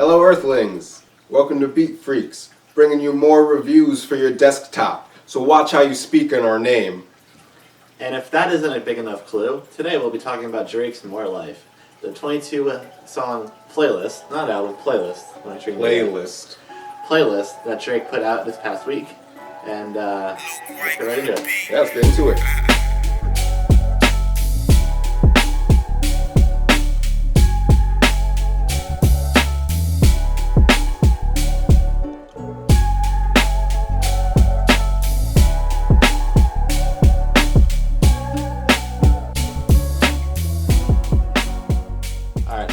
Hello Earthlings! Welcome to Beat Freaks, bringing you more reviews for your desktop, so watch how you speak in our name. And if that isn't a big enough clue, today we'll be talking about Drake's More Life, the 22-song playlist, not album, playlist. Playlist that Drake put out this past week. And let's get right into it. Yeah, let's get into it.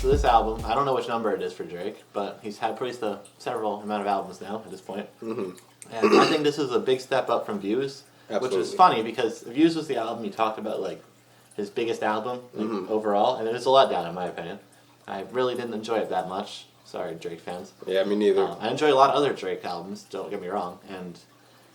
So this album, I don't know which number it is for Drake, but he's had produced a several amount of albums now at this point. Mm-hmm. And I think this is a big step up from Views, Absolutely. which is funny because Views was the album he talked about, like his biggest album overall, and it was a letdown in my opinion. I really didn't enjoy it that much. Sorry, Drake fans. Yeah, me neither. I enjoy a lot of other Drake albums, don't get me wrong, and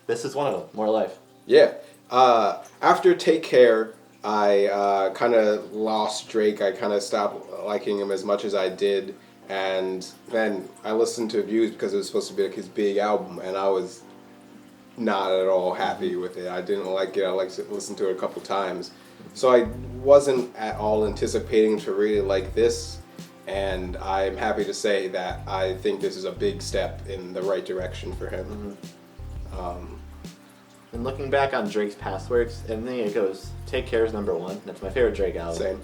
this is one of them, More Life. Yeah. After Take Care, I kind of lost Drake. I kind of stopped liking him as much as I did. And then I listened to Views because it was supposed to be like his big album, and I was not at all happy with it. I didn't like it. I liked to listen to it a couple times. So I wasn't at all anticipating to really like this. And I'm happy to say that I think this is a big step in the right direction for him. And looking back on Drake's past works, and then it goes, Take Care is number one. That's my favorite Drake album. Same.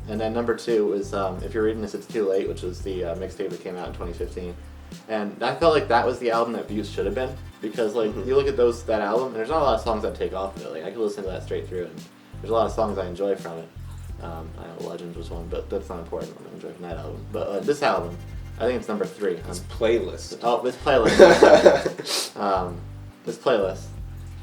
And then number two is If You're Reading This, It's Too Late, which was the mixtape that came out in 2015. And I felt like that was the album that Views should have been, because like you look at that album, and there's not a lot of songs that take off of it. Like I could listen to that straight through, and there's a lot of songs I enjoy from it. I know Legends was one, but that's not important. I enjoy from that album. But this album, I think it's number 3. It's playlist. Oh, this playlist. This playlist.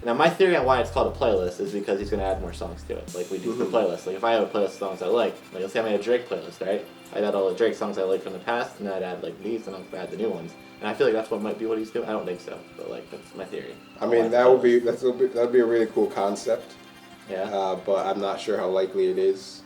Now, my theory on why it's called a playlist is because he's going to add more songs to it, like we do the playlist. Like, if I have a playlist of songs I like let's say I made a Drake playlist, right? I'd add all the Drake songs I like from the past, and then I'd add, like, these, and I'd add the new ones. And I feel like that's might be what he's doing. I don't think so, but, like, that's my theory. I mean, that would be a really cool concept. Yeah. But I'm not sure how likely it is.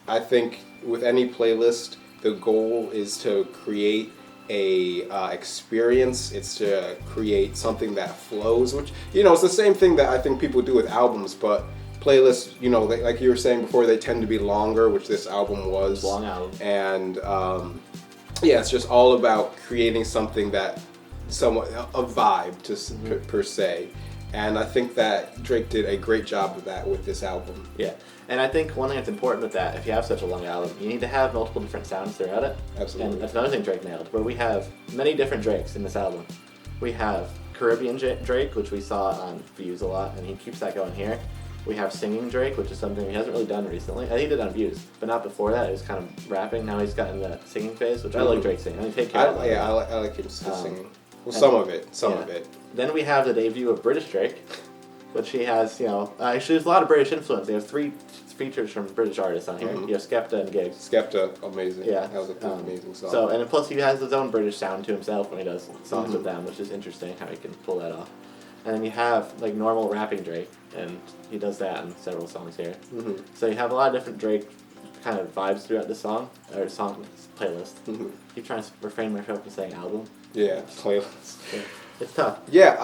I think with any playlist, the goal is to create a experience. It's to create something that flows, which it's the same thing that I think people do with albums, but playlists, like you were saying before, they tend to be longer, which this album was. Long album. And it's just all about creating something that somewhat a vibe per se. And I think that Drake did a great job of that with this album. Yeah. And I think one thing that's important with that, if you have such a long album, you need to have multiple different sounds throughout it. Absolutely. And that's another thing Drake nailed, where we have many different Drakes in this album. We have Caribbean Drake, which we saw on Views a lot, and he keeps that going here. We have Singing Drake, which is something he hasn't really done recently. I think he did on Views, but not before that. He was kind of rapping. Now he's gotten the singing phase, which I like Drake singing. I mean, Take Care. I like him singing. Well, some of it. Then we have the debut of British Drake, which he has, actually there's a lot of British influence. They have 3 features from British artists on here. You have Skepta and Giggs. Skepta, amazing. Yeah. That was an amazing song. So, and plus he has his own British sound to himself when he does songs with them, which is interesting how he can pull that off. And then you have, like, normal rapping Drake, and he does that in several songs here. So you have a lot of different Drake kind of vibes throughout the song playlist. Keep trying to refrain myself from saying album. Yeah, playlist. Yeah. It's tough. Yeah,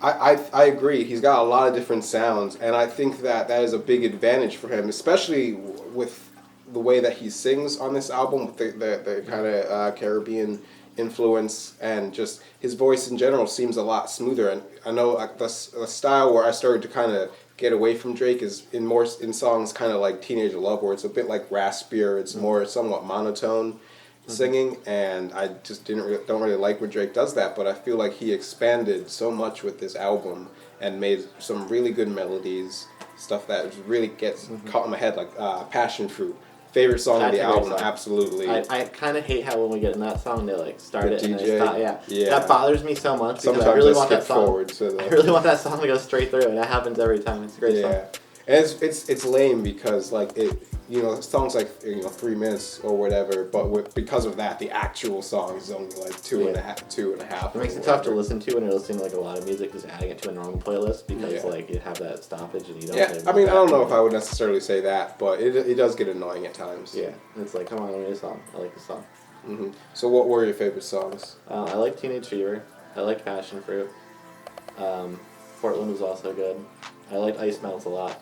I agree. He's got a lot of different sounds, and I think that is a big advantage for him, especially with the way that he sings on this album, with the kind of Caribbean influence, and just his voice in general seems a lot smoother. And I know like the style where I started to kind of get away from Drake is in songs kind of like Teenage Love, where it's a bit like raspier. It's more somewhat monotone singing, and I just don't really like when Drake does that, but I feel like he expanded so much with this album and made some really good melodies, stuff that really gets caught in my head, like Passion Fruit. Favorite song of the album, absolutely. I kind of hate how when we get in that song, they like start it and DJ, they stop. Yeah. That bothers me so much because Sometimes I really want that song. Forward, so I really want that song to go straight through, and that happens every time. It's a great song. And it's lame because like it, songs like 3 minutes or whatever, but because of that, the actual song is only like two and a half. It makes it tough to listen to when you're listening to like a lot of music, just adding it to a normal playlist because like you have that stoppage and you don't. Yeah, I mean I don't know if I would necessarily say that, but it does get annoying at times. Yeah, it's like, come on, let me hear a song. I like this song. So what were your favorite songs? I like Teenage Fever. I like Passion Fruit. Portland was also good. I liked Ice Melts a lot.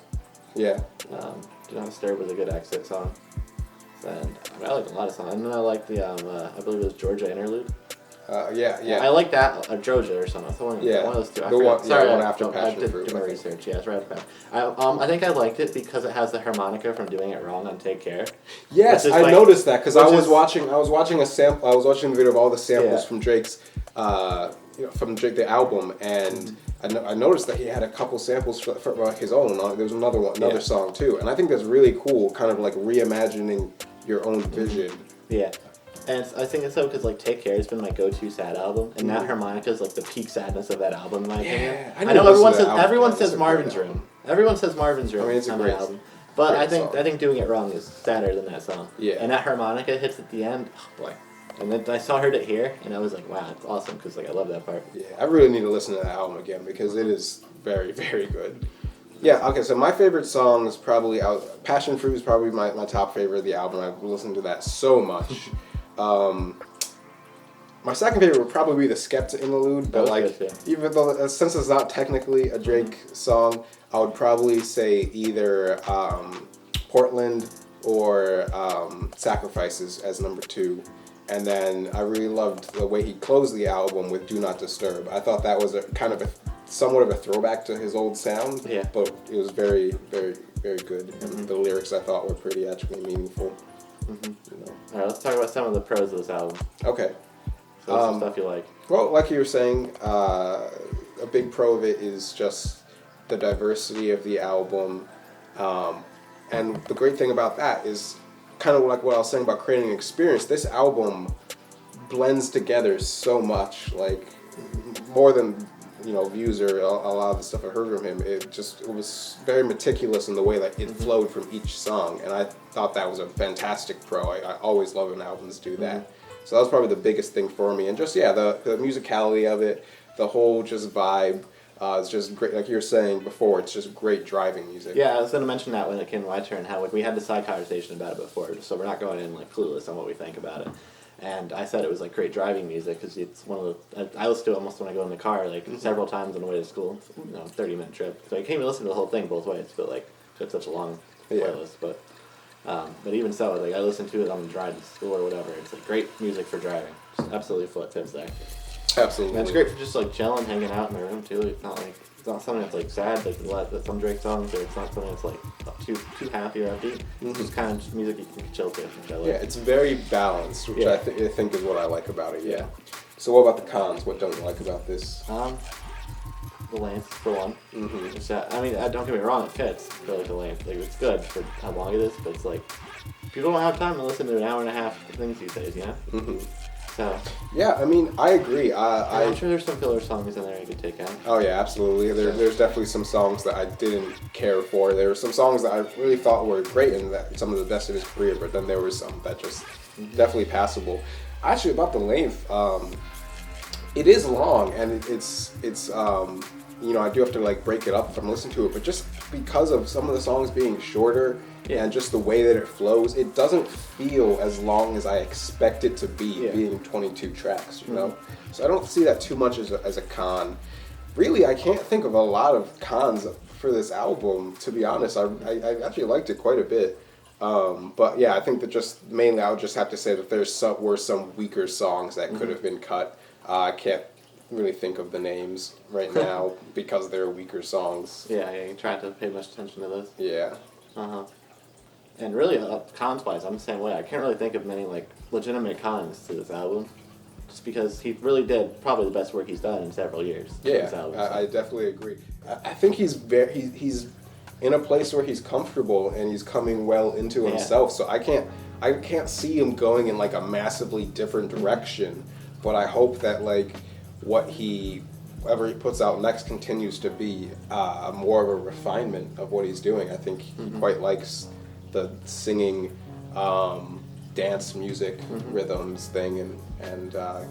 Yeah. Do Not Disturb was a good Exit song. And I liked a lot of songs. And then I liked the, I believe it was Georgia Interlude. Yeah. I like that, or Georgia or something. One of those two. One after I Passion did Fruit. do my research. Yeah, it's right after Passion. I think I liked it because it has the harmonica from Doing It Wrong on Take Care. Yes, I noticed that because I was watching a sample. I was watching the video of all the samples from Drake's, from Drake the album, and I noticed that he had a couple samples for like his own. There was another song too, and I think that's really cool. Kind of like reimagining your own vision. Yeah. And I think it's so because like Take Care has been my go-to sad album, and that harmonica is like the peak sadness of that album in my opinion. I know everyone says Marvin's Room. Everyone says Marvin's Room. I mean, it's a great album. But I think Doing It Wrong is sadder than that song. Yeah. And that harmonica hits at the end. Oh boy. And then I heard it here, and I was like, wow, it's awesome because like I love that part. Yeah, I really need to listen to that album again because it is very, very good. Yeah, okay, so my favorite song is probably Passion Fruit is probably my top favorite of the album. I've listened to that so much. My second favorite would probably be the Skepta Interlude, but like even though since it's not technically a Drake song, I would probably say either Portland or Sacrifices as number 2. And then I really loved the way he closed the album with Do Not Disturb. I thought that was somewhat of a throwback to his old sound, but it was very, very, very good. And the lyrics I thought were pretty actually meaningful. All right, let's talk about some of the pros of this album. Okay. So what's some stuff you like? Well, like you were saying, a big pro of it is just the diversity of the album. And the great thing about that is kind of like what I was saying about creating an experience. This album blends together so much, like more than views or a lot of the stuff I heard from him. It was very meticulous in the way that it flowed from each song, and I thought that was a fantastic pro. I always love when albums do that. So that was probably the biggest thing for me, and just the musicality of it, the whole just vibe. It's just great, like you were saying before. It's just great driving music. Yeah, I was going to mention that when it came to my turn, how like we had this side conversation about it before, so we're not going in like clueless on what we think about it. And I said it was like great driving music because it's one of the I listen to it almost when I go in the car like several times on the way to school. 30-minute trip. So I can't even listen to the whole thing both ways, but like it's such a long playlist. But even so, like I listen to it on the drive to school or whatever. It's like great music for driving. Just absolutely foot tips there. Absolutely. And it's great for just like chilling, hanging out in the room too. It's not something that's like sad like some Drake songs, or it's not something that's like too happy or upbeat. It's just kind of just music you can chill to. Which I like. Yeah, it's very balanced, which I think is what I like about it. Yeah. So what about the cons? What don't you like about this? The length for one. Which, I mean, don't get me wrong, it fits for like the length. Like it's good for how long it is, but it's like people don't have time to listen to an hour and a half of things these days, So. Yeah, I mean, I agree. I'm sure there's some filler songs in there you could take out. Oh yeah, absolutely. There's definitely some songs that I didn't care for. There were some songs that I really thought were great and that some of the best of his career, but then there were some that just definitely passable. Actually, about the length, it is long and it's I do have to like break it up if I'm listening to it, but just because of some of the songs being shorter and just the way that it flows, it doesn't feel as long as I expect it to be, being 22 tracks, So I don't see that too much as a con. Really, I can't think of a lot of cons for this album, to be honest. I actually liked it quite a bit. But yeah, I think that just mainly I would just have to say that were some weaker songs that could have been cut. I can't really think of the names right now because they're weaker songs. Yeah, you try to pay much attention to this. Yeah. And really, cons-wise, I'm the same way. I can't really think of many like legitimate cons to this album, just because he really did probably the best work he's done in several years. Yeah, I definitely agree. I think he's in a place where he's comfortable and he's coming well into himself. So I can't see him going in like a massively different direction. But I hope that like whatever he puts out next continues to be more of a refinement of what he's doing. I think he quite likes the singing, dance music rhythms thing, and I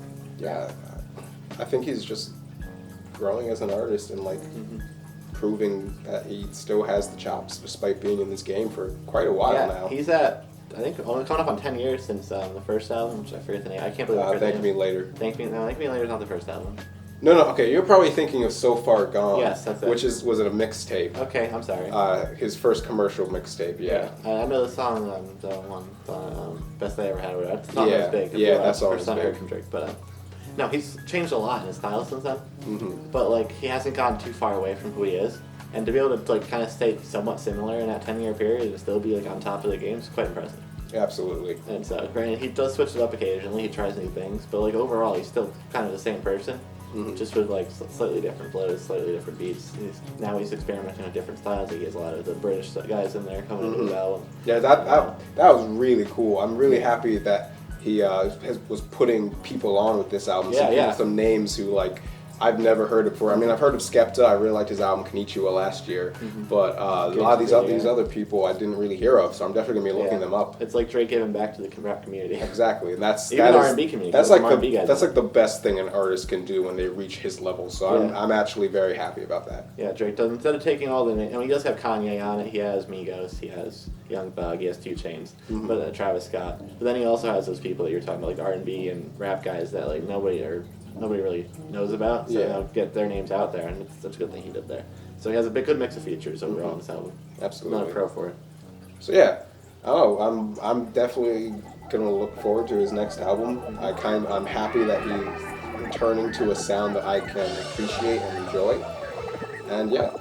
think he's just growing as an artist and like proving that he still has the chops despite being in this game for quite a while now. He's at I think only coming up on 10 years since the first album, which I forget the name. I can't believe I forget Thank the Me name. Later. Thank Me Later is not the first album. No, okay, you're probably thinking of So Far Gone. Yes, that's it. Which was it a mixtape? Okay, I'm sorry. His first commercial mixtape, yeah. I know the song, the one, Best I Ever Had. It's not Yeah, as big. yeah, that's all first as time I heard big. from Drake, but no, he's changed a lot in his style since then. Mm-hmm. But like, he hasn't gone too far away from who he is, and to be able to like kind of stay somewhat similar in that 10-year period and still be like on top of the game is quite impressive. Absolutely. And so, granted, he does switch it up occasionally. He tries new things, but like overall, he's still kind of the same person, just with like slightly different flows, slightly different beats. Now he's experimenting with different styles. He gets a lot of the British guys in there coming into his album. Yeah, that was really cool. I'm really happy that he was putting people on with this album. Some names who like I've never heard of before. I mean, I've heard of Skepta. I really liked his album Konnichiwa last year, but a lot of these other people I didn't really hear of. So I'm definitely gonna be looking them up. It's like Drake giving back to the rap community. Exactly, and that's even the R&B community. That's like the best thing an artist can do when they reach his level. So I'm actually very happy about that. Yeah, Drake does, instead of taking all the, I mean, he does have Kanye on it. He has Migos. He has Young Thug. He has 2 Chainz. But Travis Scott. But then he also has those people that you're talking about, like R&B and rap guys that like nobody really knows about. So they'll get their names out there, and it's such a good thing he did there. So he has a good mix of features overall on this album. Absolutely. I'm not a pro for it. So yeah, I'm definitely gonna look forward to his next album. I'm happy that he's returning to a sound that I can appreciate and enjoy. And yeah,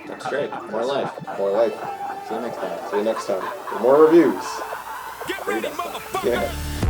That's Drake. More life. more life. See you next time. See you next time for more reviews. Get ready, motherfucker! Yeah.